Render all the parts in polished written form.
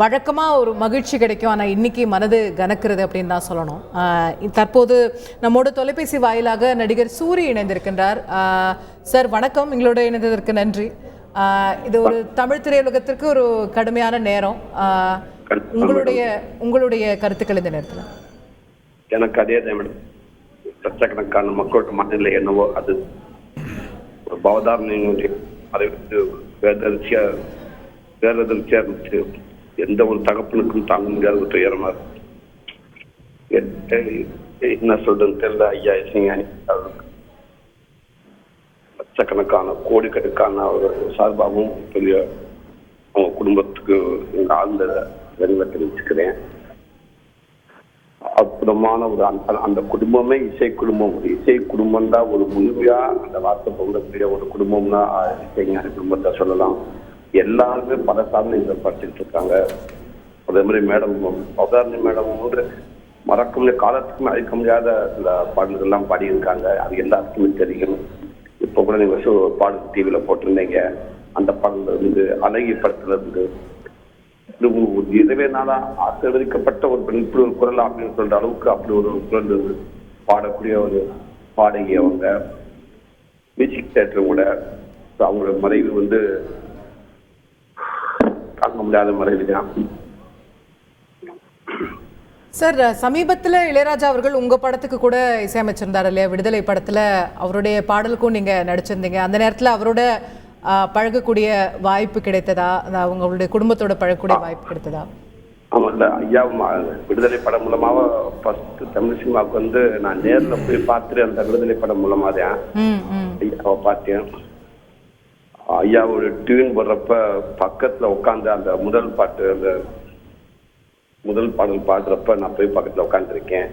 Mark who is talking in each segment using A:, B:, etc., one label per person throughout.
A: வழக்கமாக ஒரு மகிழ்ச்சி கிடைக்கும், ஆனால் இன்னைக்கு மனது கனக்கிறது அப்படின்னு தான் சொல்லணும். தற்போது நம்மோட தொலைபேசி வாயிலாக நடிகர் சூரி இணைந்திருக்கின்றார். சார் வணக்கம், எங்களோட இணைந்ததற்கு நன்றி. இது ஒரு தமிழ் திரையுலகத்திற்கு ஒரு கடுமையான நேரம். உங்களுடைய கருத்துக்கள் இந்த நேரத்தில்?
B: எனக்கு அதே மேடம், லட்சக்கணக்கான மக்களோட மனநிலை என்னவோ அது ஒரு பவதாரணையினுடைய அதை வந்து வேதரிச்சியா இருந்துச்சு. எந்த ஒரு தகப்பனுக்கும் தாங்க முடியாத ஒரு துயரமா என்ன சொல்றதுன்னு தெரியல. ஐயா இசைஞானி லட்சக்கணக்கான கோடிக்கணக்கான சார்பாகவும் பெரிய அவங்க குடும்பத்துக்கு எங்க ஆழ்ந்த வெறுவை தெரிவிச்சுக்கிறேன். அற்புதமான ஒரு அந்த குடும்பமே இசை குடும்பம். ஒரு இசை குடும்பம் தான் ஒரு முழுமையா அந்த வார்த்தை பொங்கக்கூடிய ஒரு குடும்பம்னா இசைஞானி குடும்பத்தை சொல்லலாம். எல்லாருமே பல சாதனைகளை படிச்சுட்டு இருக்காங்க. அதே மாதிரி மேடம் அவதாரணி மேடம் வந்து மறக்க முடியாத காலத்துக்குமே அழிக்க முடியாத சில பாடல்கள்லாம் பாடியிருக்காங்க. அது எல்லாருக்குமே தெரியும். இப்போ கூட நீங்க பாடல் டிவியில போட்டிருந்தீங்க. அந்த பாடல்ல இருந்து அழகிய படத்துல இருந்து இதுவே நாளா ஆசீர்வதிக்கப்பட்ட ஒரு பெண் இப்படி ஒரு குரல் அப்படின்னு சொல்ற அளவுக்கு அப்படி ஒரு குரல் பாடக்கூடிய ஒரு பாடகி அவங்க. மியூசிக் தியேட்டர் கூட அவங்களோட மறைவு வந்து தாங்க முடியாத மறைவு தான்.
A: சார், சமீபத்தில் இளையராஜா அவர்கள் உங்கள் படத்துக்கு கூட இசையமைச்சிருந்தார் இல்லையா? விடுதலை படத்தில் அவருடைய பாடலுக்கும் நீங்கள் நடிச்சிருந்தீங்க. அந்த நேரத்தில் அவரோட பழகக்கூடிய வாய்ப்பு கிடைத்ததா? அவங்களுடைய குடும்பத்தோட பழகக்கூடிய வாய்ப்பு கிடைத்ததா?
B: ஆமாம், ஐயா விடுதலை படம் மூலமாக ஃபர்ஸ்ட் தமிழ் சினிமாவுக்கு வந்து நான் நேரில் போய் பார்த்துட்டு அந்த விடுதலை படம் மூலமாக தான் ஐயாவை பார்த்தேன். ஐயாவோட டியூன் போடுறப்ப பக்கத்தில் உட்காந்து அந்த முதல் பாடல் பாடுறப்ப நான் போய் பக்கத்தில் உட்காந்துருக்கேன்.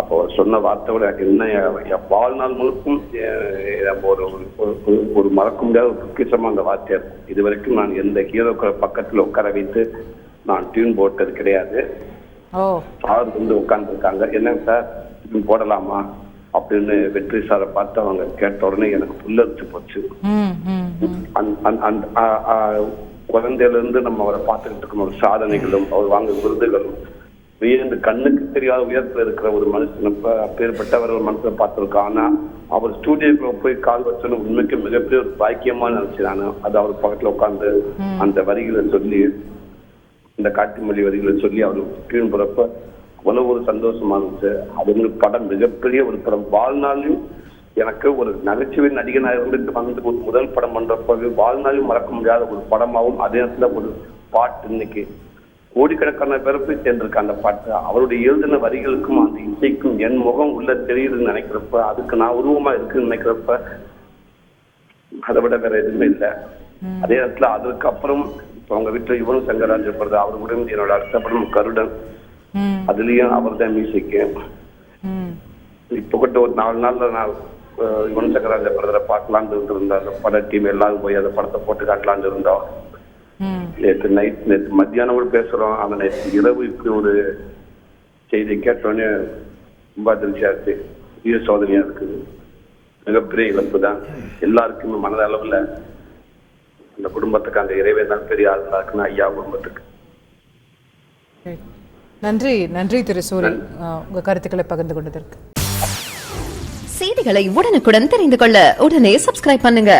B: அப்போ சொன்ன வார்த்தையோட என்ன வாழ்நாள் முழுக்கும் ஒரு மறக்க முடியாத ஒரு பொக்கிஷமா அந்த வார்த்தையா இருக்கும். இது வரைக்கும் நான் எந்த ஹீரோக்களை பக்கத்துல உட்கார வைத்து நான் டியூன் போட்டது கிடையாது. சார் வந்து உட்கார்ந்துருக்காங்க. என்னங்க சார் டியூன் போடலாமா அப்படின்னு வெற்றி சாரை பார்த்து அவங்க கேட்ட உடனே எனக்கு புல்லரிச்சு போச்சு. குழந்தையில இருந்து நம்ம அவரை பார்த்துக்கிட்டு இருக்கோம். ஒரு சாதனைகளும் அவர் வாங்க விருதுகளும் இந்த கண்ணுக்கு தெரியாத உயரத்துல இருக்கிற ஒரு மனுஷன் அப்பேற்பட்டவர் ஒரு மனுஷனை பார்த்திருக்கோம். ஆனா அவர் ஸ்டூடியோக்குள்ள போய் கால் வச்சோன்னு உண்மைக்கு மிகப்பெரிய ஒரு பாக்கியமா நினைச்சேன். அது அவர் பக்கத்துல உட்காந்து அந்த வரிகளை சொல்லி, இந்த காட்டுமொழி வரிகளை சொல்லி அவர் டியூன் போறப்ப அவ்வளவு ஒரு சந்தோஷமா இருந்துச்சு. அது படம் மிகப்பெரிய ஒரு படம். வாழ்நாளையும் எனக்கு ஒரு நகைச்சுவை நடிகனாக இருந்துட்டு வந்து ஒரு முதல் படம் பண்றப்பவே வாழ்நாளையும் மறக்க முடியாத ஒரு படமாகவும் அதே நேரத்துல ஒரு பாட்டு இன்னைக்கு கோடிக்கணக்கான பேரை போய் சேர்ந்திருக்க அந்த பாட்டு. அவருடைய எழுதின வரிகளுக்கும் அந்த இசைக்கும் என் முகம் உள்ள தெரியுதுன்னு நினைக்கிறப்ப, அதுக்கு நான் உருவமா இருக்குன்னு நினைக்கிறப்ப அதை விட வேற எதுவுமே இல்லை. அதே நேரத்துல அதுக்கப்புறம் இப்ப அவங்க வீட்டுல யுவன் சங்கர் ராஜா படுறது அவர் கூட என்னோட அடுத்த படம் கருடன். அதுலயும் அவர் தான் மியூசிக்கு. இப்ப கூட ஒரு 4 நாள்ல நான் யுவன் சங்கர் ராஜா படத்துல பார்க்கலான்னு இருந்திருந்தேன். அந்த பட டீம் எல்லாரும் போய் அந்த படத்தை போட்டு காட்டலான்னு இருந்தோம். நேற்று மத்தியானம் கூட பேசுறோம். ஆனா நேற்று இரவு இப்படி ஒரு செய்தி கேட்டோன்னே ரொம்ப அதிர்ச்சியா இருக்கு. உயிர் சோதனையா இருக்குது. மிகப்பெரிய இழப்பு தான் எல்லாருக்குமே மனதளவுல. அந்த குடும்பத்துக்கு அந்த இறைவே தான் பெரிய ஆளுநா இருக்குன்னு ஐயா குடும்பத்துக்கு.
A: நன்றி. நன்றி திரு சூரியன், உங்க கருத்துக்களை பகிர்ந்து கொண்டதற்கு.
C: செய்திகளை உடனுக்குடன் தெரிந்து கொள்ள உடனே சப்ஸ்கிரைப் பண்ணுங்க.